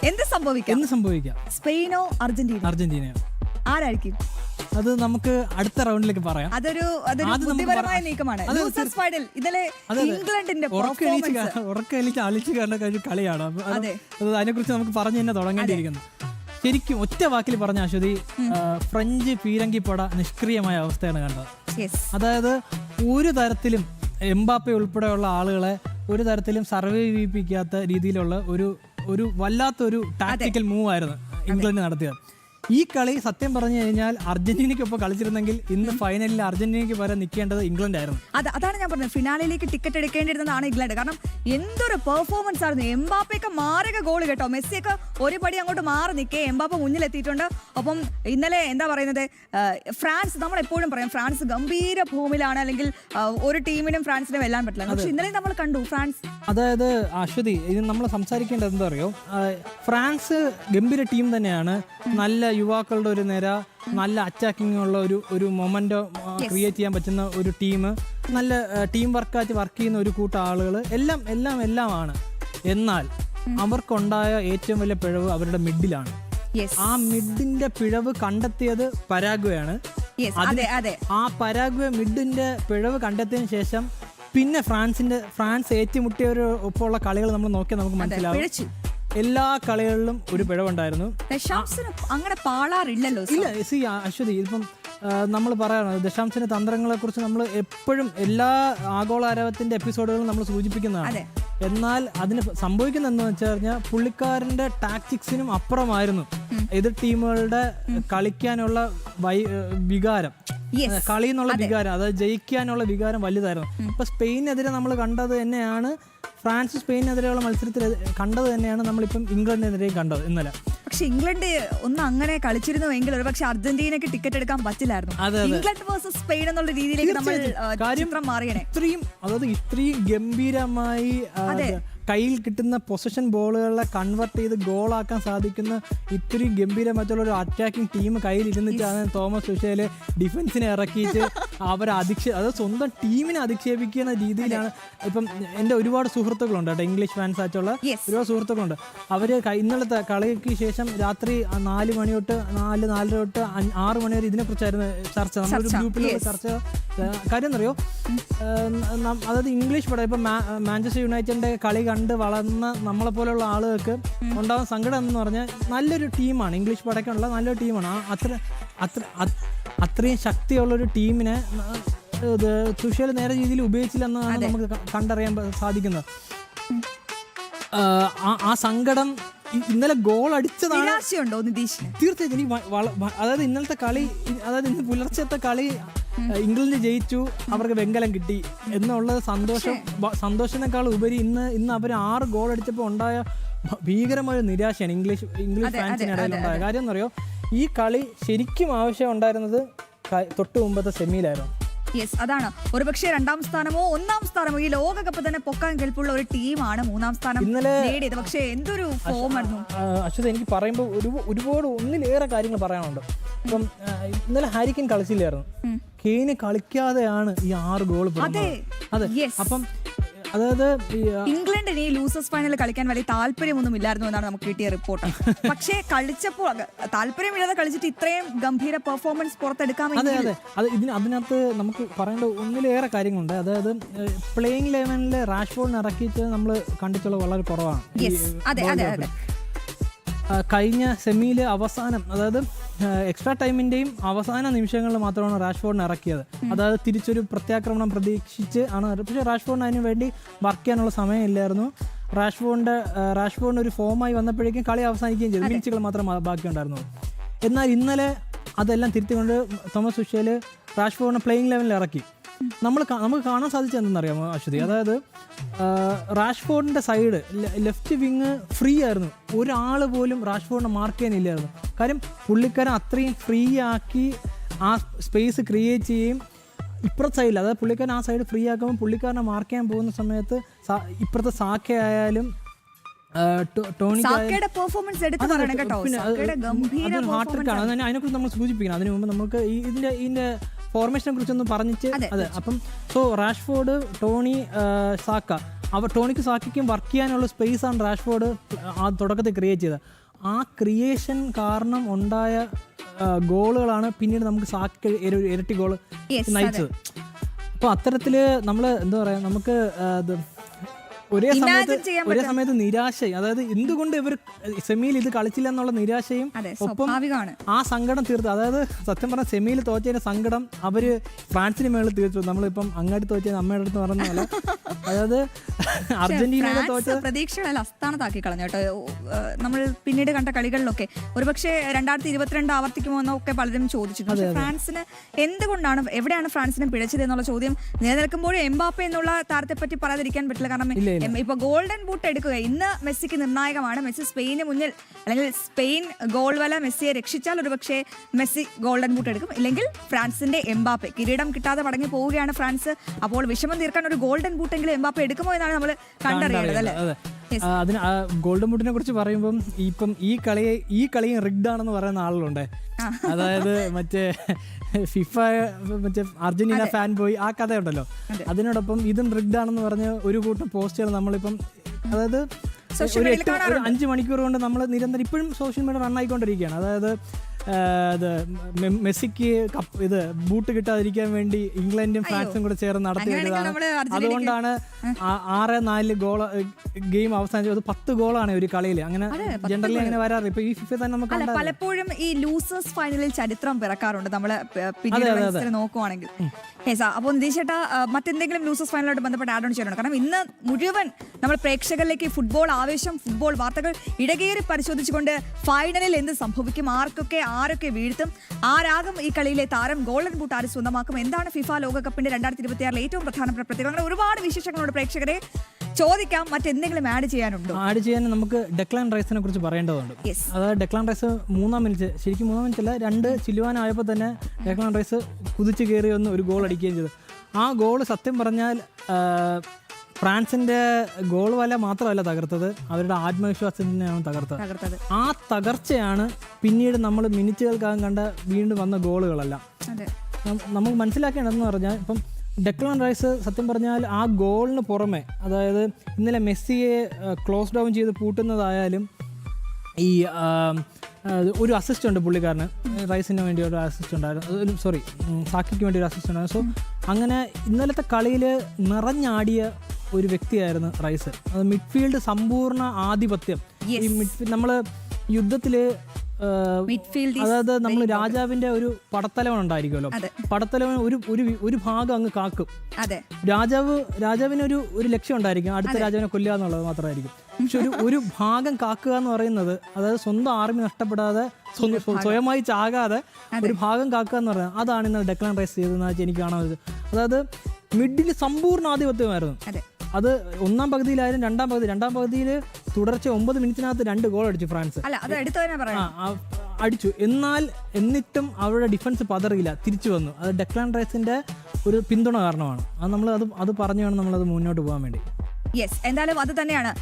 എന്ത് സംഭവിക്കാം? സ്പെയിനോ അർജന്റീനയോ ആരായിരിക്കും? അത് നമുക്ക് അടുത്ത റൗണ്ടിലേക്ക് പറയാം. അതൊരു ബുദ്ധിപരമായ നീക്കമാണ്. ലൂസേഴ്സ് ഫൈനൽ ഇന്നലെ ഇംഗ്ലണ്ടിന്റെ ഉറക്കം ആലോചിച്ച് കാണുന്ന കളിയാണ്. അതിനെക്കുറിച്ച് നമുക്ക് പറഞ്ഞു തന്നെ തുടങ്ങേണ്ടിയിരിക്കുന്നു. ശരിക്കും ഒറ്റ വാക്കിൽ പറഞ്ഞ അശ്വതി, ഫ്രഞ്ച് പീരങ്കിപ്പട നിഷ്ക്രിയമായ അവസ്ഥയാണ് കണ്ടത്. അതായത് ഒരു തരത്തിലും എംബാപ്പെ ഉൾപ്പെടെയുള്ള ആളുകളെ ഒരു തരത്തിലും സർവൈവ് ചെയ്യിപ്പിക്കാത്ത രീതിയിലുള്ള ഒരു വല്ലാത്തൊരു ടാക്ടിക്കൽ മൂവ് ആയിരുന്നു ഇംഗ്ലണ്ട് നടത്തിയത്. ഈ കളി സത്യം പറഞ്ഞു കഴിഞ്ഞാൽ അർജന്റീനയ്ക്കൊപ്പം കളിച്ചിരുന്നെങ്കിൽ ഇന്ന് ഫൈനലിൽ അർജന്റീനയ്ക്ക് വരെ നിൽക്കേണ്ടത് ഇംഗ്ലണ്ട് ആയിരുന്നു. അതാണ് ഞാൻ പറഞ്ഞത്, ഫിനാലിലേക്ക് ടിക്കറ്റ് എടുക്കേണ്ടിരുന്നതാണ് ഇംഗ്ലണ്ട്. കാരണം എന്തൊരു പെർഫോമൻസ് ആയിരുന്നു. എംബാപ്പയൊക്കെ മാരക ഗോൾ കേട്ടോ. മെസ്സിയൊക്കെ ഒരു പടി അങ്ങോട്ട് മാറി നിൽക്കേ, എംബാപ്പ മുന്നിലെത്തിയിട്ടുണ്ട്. ഒപ്പം ഇന്നലെ എന്താ പറയുന്നത്, ഫ്രാൻസ്, നമ്മൾ എപ്പോഴും പറയും ഫ്രാൻസ് ഗംഭീര ഭൂമിയിലാണ്, അല്ലെങ്കിൽ ഒരു ടീമിനും ഫ്രാൻസിനെ വെല്ലാൻ പറ്റില്ല. പക്ഷെ ഇന്നലെ നമ്മൾ കണ്ടു ഫ്രാൻസ്. അതായത് അശ്വതി, ഇത് നമ്മൾ സംസാരിക്കേണ്ടത് എന്താ അറിയോ, ഫ്രാൻസ് ഗംഭീര ടീം തന്നെയാണ്. നല്ല യുവാക്കളുടെ ഒരു നിര, നല്ല അറ്റാക്കിംഗ് ഉള്ള ഒരു മൊമെന്റോ ക്രിയേറ്റ് ചെയ്യാൻ പറ്റുന്ന ഒരു ടീം, നല്ല ടീം വർക്കായിട്ട് വർക്ക് ചെയ്യുന്ന ഒരു കൂട്ടം ആളുകൾ, എല്ലാമാണ്. എന്നാൽ അവർക്കുണ്ടായ ഏറ്റവും വലിയ പിഴവ് അവരുടെ മിഡിലാണ്. ആ മിഡിന്റെ പിഴവ് കണ്ടെത്തിയത് പരാഗ്വയാണ്. ആ പരാഗ്വ മിഡിന്റെ പിഴവ് കണ്ടെത്തിയതിനു ശേഷം പിന്നെ ഫ്രാൻസ് ഏറ്റുമുട്ടിയ ഒപ്പമുള്ള കളികൾ നമ്മൾ നോക്കിയാൽ നമുക്ക് മനസ്സിലാവും. എല്ലാ കളികളിലും ഒരു പിഴവുണ്ടായിരുന്നു. അങ്ങനെ പാളാറില്ലല്ലോ. ഇല്ല അശ്വതി, ഇപ്പം നമ്മൾ പറയണം, ദശാംശന്റെ തന്ത്രങ്ങളെ കുറിച്ച് നമ്മൾ എപ്പോഴും എല്ലാ ആഗോള ആരവത്തിന്റെ എപ്പിസോഡുകളും നമ്മൾ സൂചിപ്പിക്കുന്നതാണ്. എന്നാൽ അതിന് സംഭവിക്കുന്ന എന്താണെന്ന് വെച്ച് കഴിഞ്ഞാൽ പുള്ളിക്കാരന്റെ ടാക്ടിക്സിനും അപ്പുറമായിരുന്നു എതിർ ടീമുകളുടെ കളിക്കാനുള്ള വികാരം, കളി എന്നുള്ള വികാരം, അതായത് ജയിക്കാനുള്ള വികാരം വലുതായിരുന്നു. ഇപ്പൊ സ്പെയിനെതിരെ നമ്മൾ കണ്ടത് തന്നെയാണ്, ഫ്രാൻസ് സ്പെയിനെതിരെയുള്ള മത്സരത്തിൽ കണ്ടത് തന്നെയാണ് നമ്മളിപ്പം ഇംഗ്ലണ്ടിനെതിരെയും കണ്ടത് ഇന്നലെ. പക്ഷെ ഇംഗ്ലണ്ട് ഒന്ന് അങ്ങനെ കളിച്ചിരുന്നുവെങ്കിൽ ഒരു പക്ഷെ അർജന്റീനയ്ക്ക് ടിക്കറ്റ് എടുക്കാൻ പറ്റില്ലായിരുന്നു. ഇംഗ്ലണ്ട് വേഴ്സസ് സ്പെയിൻ എന്നുള്ള രീതിയിലേക്ക് നമ്മൾ ചിത്രം മാറിയണേ. ഇത്രയും ഗംഭീരമായി കയ്യിൽ കിട്ടുന്ന പൊസിഷൻ ബോളുകളെ കൺവെർട്ട് ചെയ്ത് ഗോളാക്കാൻ സാധിക്കുന്ന ഇത്രയും ഗംഭീരമായിട്ടുള്ള ഒരു അറ്റാക്കിംഗ് ടീം കയ്യിൽ ഇരുന്നിട്ടാണ് തോമസ് തുഷേല് ഡിഫൻസിനെ ഇറക്കിയിട്ട് അതായത് സ്വന്തം ടീമിനെ അധിക്ഷേപിക്കുന്ന രീതിയിലാണ്. ഇപ്പം എൻ്റെ ഒരുപാട് സുഹൃത്തുക്കളുണ്ട് കേട്ടോ, ഇംഗ്ലീഷ് ഫാൻസ് ആയിട്ടുള്ള ഒരുപാട് സുഹൃത്തുക്കളുണ്ട്. അവര് ഇന്നലത്തെ കളിക്ക് ശേഷം രാത്രി 4 മണി തൊട്ട് 4-4:30 തൊട്ട് 6 മണി വരെ ഇതിനെക്കുറിച്ചായിരുന്നു ചർച്ച. നമ്മളൊരു ഗ്രൂപ്പിലുള്ള ചർച്ച. കാര്യം എന്നറിയോ, അതായത് ഇംഗ്ലീഷ് പടം ഇപ്പം മാഞ്ചസ്റ്റർ യുണൈറ്റഡിന്റെ കളി കണ്ട് വളർന്ന നമ്മളെ പോലെയുള്ള ആളുകൾക്ക് ഉണ്ടാകുന്ന സങ്കടം എന്ന് പറഞ്ഞാൽ നല്ലൊരു ടീമാണ് ഇംഗ്ലീഷ് പടക്കമുള്ള നല്ലൊരു ടീമാണ്. അത്രയും ശക്തിയുള്ളൊരു ടീമിനെ തുഷേൽ നേരെ രീതിയിൽ ഉപയോഗിച്ചില്ലെന്നാണ് നമുക്ക് കണ്ടറിയാൻ സാധിക്കുന്നത്. ആ സങ്കടം ഇന്നലെ ഗോൾ അടിച്ചതാണ്. തീർച്ചയായിട്ടും അതായത് ഇന്നലത്തെ കളി, അതായത് ഇന്ന് പുലർച്ചത്തെ കളി ഇംഗ്ലണ്ട് ജയിച്ചു, അവർക്ക് വെങ്കലം കിട്ടി എന്നുള്ളത് സന്തോഷത്തിനേക്കാൾ ഉപരി ഇന്ന് അവർ 6 ഗോൾ അടിച്ചപ്പോൾ ഉണ്ടായ ഭീകരമായ നിരാശയാണ് ഇംഗ്ലീഷ് ഫാൻസിനിടയിൽ ഉണ്ടായ. കാര്യം എന്നറിയോ, ഈ കളി ശരിക്കും ആവശ്യം ഉണ്ടായിരുന്നത് തൊട്ട് മുമ്പത്തെ സെമിയിലായിരുന്നു. അതാണ് ഒരുപക്ഷെ 2ാം സ്ഥാനമോ 1ാം സ്ഥാനമോ ഈ ലോകകപ്പ് തന്നെ പൊക്കാൻ കെൽപ്പുള്ള ഒരു ടീമാണ് 3ാം സ്ഥാനം നേടിയത്. പക്ഷെ എന്തൊരു ഫോം ആയിരുന്നു അശ്വത്. എനിക്ക് പറയുമ്പോൾ ഒരുപാട് ഒന്നിലേറെ കാര്യങ്ങൾ പറയാനുണ്ട്. ഇപ്പം ഇന്നലെ ഹാരി കെയ്ൻ കളിച്ചില്ലായിരുന്നു. കെയ്ന് കളിക്കാതെയാണ് ഈ 6 ഗോൾ. അതെ, അപ്പം അതായത് ഇംഗ്ലണ്ടിന് ഈ ലൂസേഴ്സ് ഫൈനൽ കളിക്കാൻ വലിയ താല്പര്യമൊന്നും ഇല്ലായിരുന്നു എന്നാണ് നമുക്ക് കിട്ടിയ റിപ്പോർട്ട്. പക്ഷേ കളിച്ചപ്പോൾ താല്പര്യമില്ലാതെ കളിച്ചിട്ട് ഇത്രയും ഗംഭീര പെർഫോമൻസ് പുറത്തെടുക്കാമെങ്കിൽ അതിനകത്ത് നമുക്ക് പറയേണ്ട ഒന്നിലേറെ കാര്യങ്ങളുണ്ട്. അതായത് പ്ലേയിങ് ലെവനിൽ റാഷ്ഫോർഡിനെ ഇറക്കിയിട്ട് നമ്മൾ കണ്ടിട്ടുള്ളത് വളരെ കുറവാണ്. കഴിഞ്ഞ സെമിയിൽ അവസാനം, അതായത് എക്സ്ട്രാ ടൈമിൻ്റെയും അവസാന നിമിഷങ്ങളിൽ മാത്രമാണ് റാഷ്ഫോർഡിനെ ഇറക്കിയത്. അതായത് തിരിച്ചൊരു പ്രത്യാക്രമണം പ്രതീക്ഷിച്ച് ആണ്. പക്ഷേ റാഷ്ഫോർഡിന് അതിന് വേണ്ടി വർക്ക് ചെയ്യാനുള്ള സമയമില്ലായിരുന്നു. റാഷ്ഫോർഡിന് ഒരു ഫോമായി വന്നപ്പോഴേക്കും കളി അവസാനിക്കുകയും ചെയ്തു. മിനിറ്റുകൾ മാത്രം ബാക്കിയുണ്ടായിരുന്നു. എന്നാൽ ഇന്നലെ അതെല്ലാം തിരുത്തിക്കൊണ്ട് തോമസ് തുഷേൽ റാഷ്ഫോർഡിനെ പ്ലേയിങ് ലെവലിൽ ഇറക്കി. നമുക്ക് കാണാൻ സാധിച്ചത് എന്തെന്നറിയാമോ അശ്വതി, അതായത് റാഷ്ഫോർഡിന്റെ സൈഡ് ലെഫ്റ്റ് വിങ് ഫ്രീ ആയിരുന്നു. ഒരാൾ പോലും റാഷ്ഫോർഡിനെ മാർക്ക് ചെയ്യാനില്ലായിരുന്നു. കാര്യം പുള്ളിക്കാരൻ അത്രയും ഫ്രീ ആക്കി ആ സ്പേസ് ക്രിയേറ്റ് ചെയ്യും. ഇപ്പുറത്തെ സൈഡിൽ, അതായത് പുള്ളിക്കാരൻ ആ സൈഡ് ഫ്രീ ആക്കുമ്പോൾ പുള്ളിക്കാരനെ മാർക്ക് ചെയ്യാൻ പോകുന്ന സമയത്ത് ഇപ്പുറത്തെ സാക്ക ആയാലും അതിനെക്കുറിച്ച് നമ്മൾ സൂചിപ്പിക്കണം. അതിനു മുമ്പ് നമുക്ക് ഇതിന്റെ ഫോർമേഷനെ കുറിച്ചൊന്ന് പറഞ്ഞിട്ട് അപ്പം റാഷ്ഫോർഡ്, ടോണി, സാക്ക ടോണിക്ക് സാക്കിക്കും വർക്ക് ചെയ്യാനുള്ള സ്പേസ് ആണ് റാഷ്ഫോർഡ് ആ തുടക്കത്തിൽ ക്രിയേറ്റ് ചെയ്തത്. ആ ക്രിയേഷൻ കാരണം ഉണ്ടായ ഗോളുകളാണ് പിന്നീട് നമുക്ക് സാക്കി ഇരട്ടി ഗോൾ നയിച്ചത്. അപ്പോൾ അത്തരത്തിൽ നമ്മൾ എന്താ പറയുക, നമുക്ക് ഒരേ സമയത്ത് നിരാശയും, അതായത് എന്തുകൊണ്ട് ഇവർ സെമിയിൽ ഇത് കളിച്ചില്ല എന്നുള്ള നിരാശയും ഒപ്പം ആ സങ്കടം തീർത്തു. അതായത് സത്യം പറഞ്ഞാൽ സെമിയിൽ തോറ്റതിന്റെ സങ്കടം അവര് ഫ്രാൻസിന് മേളിൽ തീർത്തു. നമ്മളിപ്പം അങ്ങാടി തോറ്റത് അമ്മയുടെ അടുത്ത് പറഞ്ഞ പോലെ, അതായത് അർജന്റീനയുടെ തോറ്റ പ്രതീക്ഷകളെല്ലാം അസ്ഥാനത്താക്കി കളഞ്ഞു കേട്ടോ. നമ്മൾ പിന്നീട് കണ്ട കളികളിലൊക്കെ ഒരുപക്ഷെ 2022 ആവർത്തിക്കുമോ എന്നൊക്കെ പലരും ചോദിച്ചിട്ടുണ്ട്. ഫ്രാൻസിന് എന്തുകൊണ്ടാണ്, എവിടെയാണ് ഫ്രാൻസിന് പിഴച്ചത് എന്നുള്ള ചോദ്യം നിലനിൽക്കുമ്പോഴും എംബാപ്പെ എന്നുള്ള താരത്തെ പറ്റി പറയാതിരിക്കാൻ പറ്റില്ല. കാരണം ഇപ്പൊ ഗോൾഡൻ ബൂട്ട് എടുക്കുക ഇന്ന് മെസ്സിക്ക് നിർണായകമാണ്. മെസ്സി സ്പെയിന് മുന്നിൽ, അല്ലെങ്കിൽ സ്പെയിൻ ഗോൾ വല മെസ്സിയെ രക്ഷിച്ചാൽ ഒരുപക്ഷെ മെസ്സി ഗോൾഡൻ ബൂട്ട് എടുക്കും. ഇല്ലെങ്കിൽ ഫ്രാൻസിന്റെ എംബാപ്പെ കിരീടം കിട്ടാതെ മടങ്ങി പോവുകയാണ് ഫ്രാൻസ്. അപ്പോൾ വിഷമം തീർക്കാൻ ഒരു ഗോൾഡൻ ബൂട്ട് എങ്കിലും എംബാപ്പെ എടുക്കുമോ എന്നാണ് നമ്മൾ കണ്ടറിയേണ്ടത് അല്ലേ. അതിന് ഗോൾഡൻ ബൂട്ടിനെ കുറിച്ച് പറയുമ്പം ഇപ്പം ഈ കളിയും റിഗ്ഡ് ആണെന്ന് പറയുന്ന ആളുകളുണ്ട്. അതായത് മറ്റേ ഫിഫ മറ്റേ അർജന്റീന ഫാൻ ബോയ് ആ കഥയുണ്ടല്ലോ, അതിനോടൊപ്പം ഇതും റിഗ്ഡ് ആണെന്ന് പറഞ്ഞ് ഒരു കൂട്ടം പോസ്റ്റുകൾ നമ്മളിപ്പം, അതായത് ഒരു 5 മണിക്കൂർ കൊണ്ട് നമ്മൾ നിരന്തരം ഇപ്പോഴും സോഷ്യൽ മീഡിയ റൺ ആയിക്കൊണ്ടിരിക്കുകയാണ്. അതായത് മെസ്സിക്ക് ഇത് ബൂട്ട് കിട്ടാതിരിക്കാൻ വേണ്ടി ഇംഗ്ലണ്ടും ഫ്രാൻസും കൂടെ ചേർന്ന് നടത്തിയതാണ്. അതുകൊണ്ടാണ് 6-4 ഗോൾ ഗെയിം അവസാനിച്ചത്. 10 ഗോളാണ് ഒരു കളിയിൽ. അങ്ങനെ ജനറലി അങ്ങനെ വരാറ്. ഇപ്പൊ ഈ ഫിഫ തന്നെ നമുക്ക് പലപ്പോഴും ഈ ലൂസേഴ്സ് ഫൈനലിൽ ചരിത്രം പിറക്കാറുണ്ട് നമ്മള് പിന്നീട് നോക്കുവാണെങ്കിൽ. അപ്പോൾ നിതീഷ് ചേട്ടാ, മറ്റെന്തെങ്കിലും ലൂസേഴ്സ് ഫൈനലോട്ട് ബന്ധപ്പെട്ട് ആഡ് ഓൺ ചെയ്യണം? കാരണം ഇന്ന് മുഴുവൻ നമ്മൾ പ്രേക്ഷകരിലേക്ക് ഫുട്ബോൾ ആവേശം, ഫുട്ബോൾ വാർത്തകൾ ഇടകേറി പരിശോധിച്ചുകൊണ്ട് ഫൈനലിൽ എന്ത് സംഭവിക്കും, ആരൊക്കെ വീഴ്ത്തും, ആരാകും ഈ കളിയിലെ താരം, ഗോൾഡൻ ബൂട്ട് ആര് സ്വന്തമാക്കും, എന്താണ് ഫിഫ ലോകകപ്പിന്റെ 2026 ഏറ്റവും പ്രധാനപ്പെട്ട പ്രത്യേകത, അങ്ങനെ ഒരുപാട് വിശേഷങ്ങളോട് പ്രേക്ഷകരെ ചോദിക്കാം. മറ്റെന്തെങ്കിലും ആഡ് ചെയ്യാനുണ്ടോ? ആഡ് ചെയ്യാൻ നമുക്ക് ഡെക്ലാൻ റൈസിനെ കുറിച്ച് പറയേണ്ടതുണ്ട്. അതായത് ഡെക്ലാൻ റൈസ് 3-ാം മിനിറ്റ്, ശരിക്കും 3-ാം മിനിറ്റ് അല്ല, 2 ചില്ലുവാനായപ്പോൾ തന്നെ ഡെക്ലാൻ റൈസ് കുതിച്ച് കയറി വന്ന് ഒരു ഗോൾ അടിക്കുകയും ചെയ്തു. ആ ഗോൾ സത്യം പറഞ്ഞാൽ ഫ്രാൻസിന്റെ ഗോൾ വല മാത്രമല്ല തകർത്തത്, അവരുടെ ആത്മവിശ്വാസത്തിനെയാണ് തകർത്തത്. ആ തകർച്ചയാണ് പിന്നീട് നമ്മൾ മിനിറ്റുകൾക്കകം കണ്ട വീണ്ടും വന്ന ഗോളുകളെല്ലാം. നമുക്ക് മനസ്സിലാക്കേണ്ടതെന്ന് പറഞ്ഞാൽ, ഇപ്പം ഡെക്ലാൻ റൈസ് സത്യം പറഞ്ഞാൽ ആ ഗോളിന് പുറമെ, അതായത് ഇന്നലെ മെസ്സിയെ ക്ലോസ് ഡൗൺ ചെയ്ത് പൂട്ടുന്നതായാലും ഈ ഒരു അസിസ്റ്റ് ഉണ്ട് പുള്ളിക്കാരന്, റൈസിന് വേണ്ടി ഒരു അസിസ്റ്റ് ഉണ്ടായിരുന്നു, സോറി സാക്കിക്ക് വേണ്ടി ഒരു അസിസ്റ്റ് ഉണ്ടായിരുന്നു. സോ അങ്ങനെ ഇന്നലത്തെ കളിയിൽ നിറഞ്ഞാടിയ ഒരു വ്യക്തിയായിരുന്നു റൈസ്. അത് മിഡ്ഫീൽഡ് സമ്പൂർണ്ണ ആധിപത്യം. ഈ മിഡ്ഫീൽഡ് നമ്മൾ യുദ്ധത്തിൽ, അതായത് നമ്മൾ രാജാവിന്റെ ഒരു പടത്തലവൻ ഉണ്ടായിരിക്കുമല്ലോ, പടത്തലവൻ ഒരു ഭാഗം അങ്ങ് കാക്കും. രാജാവിന് ഒരു ലക്ഷ്യം ഉണ്ടായിരിക്കും, അടുത്ത രാജാവിനെ കൊല്ലുക എന്നുള്ളത് മാത്രമായിരിക്കും. പക്ഷെ ഒരു ഭാഗം കാക്കുക എന്ന് പറയുന്നത്, അതായത് സ്വന്തം ആർമി നഷ്ടപ്പെടാതെ, സ്വയമായി ചാകാതെ ഒരു ഭാഗം കാക്കുക എന്ന് പറയുന്നത്, അതാണ് ഇന്ന് ഡെക്ലാൻ റൈസ് ചെയ്തതെന്ന് വെച്ചാൽ എനിക്ക് കാണാൻ പറ്റും. അതായത് മിഡിൽ സമ്പൂർണ്ണ ആധിപത്യമായിരുന്നു. അത് 1-ാം പകുതിയിലായാലും 2-ാം പകുതിയിൽ തുടർച്ച 9 മിനിറ്റിനകത്ത് 2 ഗോൾ അടിച്ചു ഫ്രാൻസ്, അടിച്ചു. എന്നിട്ടും അവരുടെ ഡിഫൻസ് പതറിയില്ല, തിരിച്ചു വന്നു. അത് ഡെക്ലാൻ റൈസിന്റെ ഒരു പിന്തുണ കാരണമാണ്. അത് നമ്മൾ അത് പറഞ്ഞു വേണം നമ്മളത് മുന്നോട്ട് പോകാൻ വേണ്ടി. യെസ്, എന്തായാലും അത് തന്നെയാണ്